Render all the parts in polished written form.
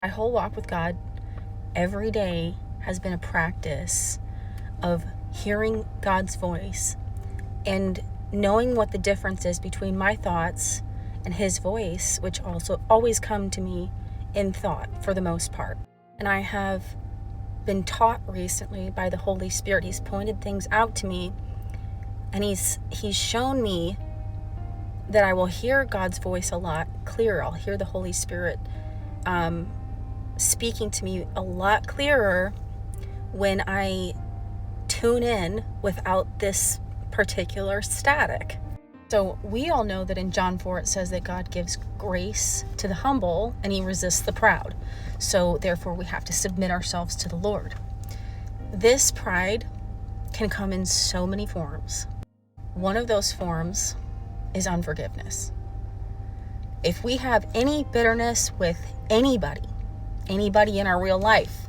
My whole walk with God every day has been a practice of hearing God's voice and knowing what the difference is between my thoughts and his voice, which also always come to me in thought for the most part. And I have been taught recently by the Holy Spirit. He's pointed things out to me, and he's shown me that I will hear God's voice a lot clearer. I'll hear the Holy Spirit speaking to me a lot clearer when I tune in without this particular static. So we all know that in John 4 it says that God gives grace to the humble and he resists the proud. So therefore we have to submit ourselves to the Lord. This pride can come in so many forms. One of those forms is unforgiveness. If we have any bitterness with anybody in our real life,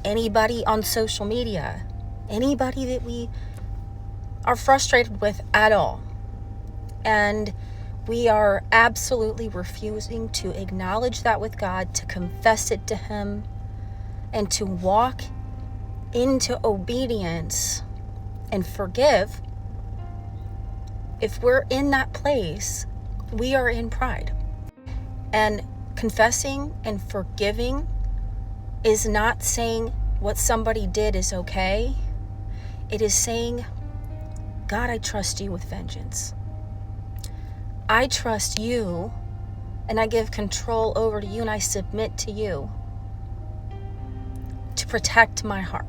anybody on social media, anybody that we are frustrated with at all, and we are absolutely refusing to acknowledge that with God, to confess it to him, and to walk into obedience and forgive, if we're in that place, we are in pride. And confessing and forgiving is not saying what somebody did is okay. It is saying, God, I trust you with vengeance. I trust you, and I give control over to you, and I submit to you to protect my heart.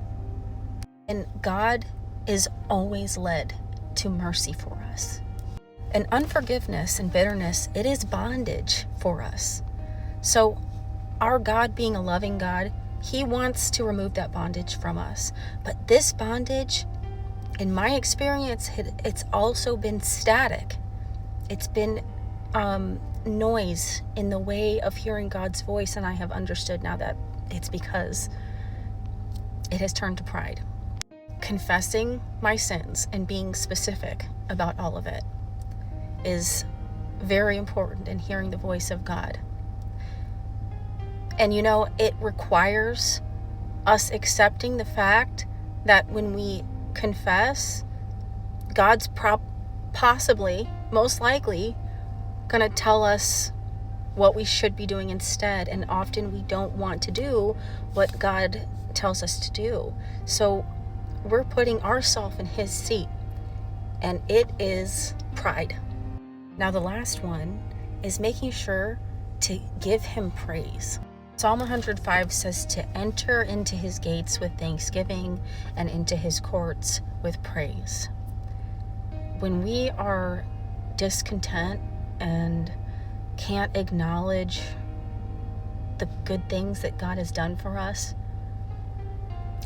And God is always led to mercy for us. And unforgiveness and bitterness, it is bondage for us. So our God, being a loving God, he wants to remove that bondage from us. But this bondage, in my experience, it's also been static. It's been noise in the way of hearing God's voice, and I have understood now that it's because it has turned to pride. Confessing my sins and being specific about all of it is very important in hearing the voice of God. And it requires us accepting the fact that when we confess, God's possibly, most likely, going to tell us what we should be doing instead. And often we don't want to do what God tells us to do. So we're putting ourselves in his seat, and it is pride. Now the last one is making sure to give him praise. Psalm 105 says to enter into his gates with thanksgiving and into his courts with praise. When we are discontent and can't acknowledge the good things that God has done for us,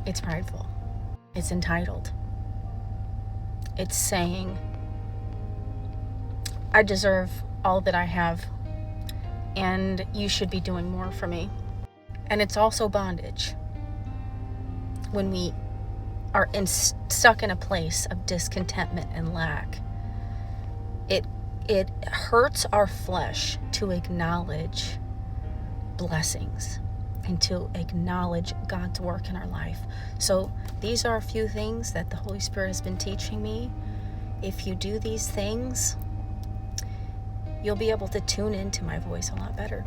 it's prideful. It's entitled. It's saying, I deserve all that I have, and you should be doing more for me. And it's also bondage. When we are stuck in a place of discontentment and lack, it hurts our flesh to acknowledge blessings and to acknowledge God's work in our life. So these are a few things that the Holy Spirit has been teaching me. If you do these things, you'll be able to tune into my voice a lot better.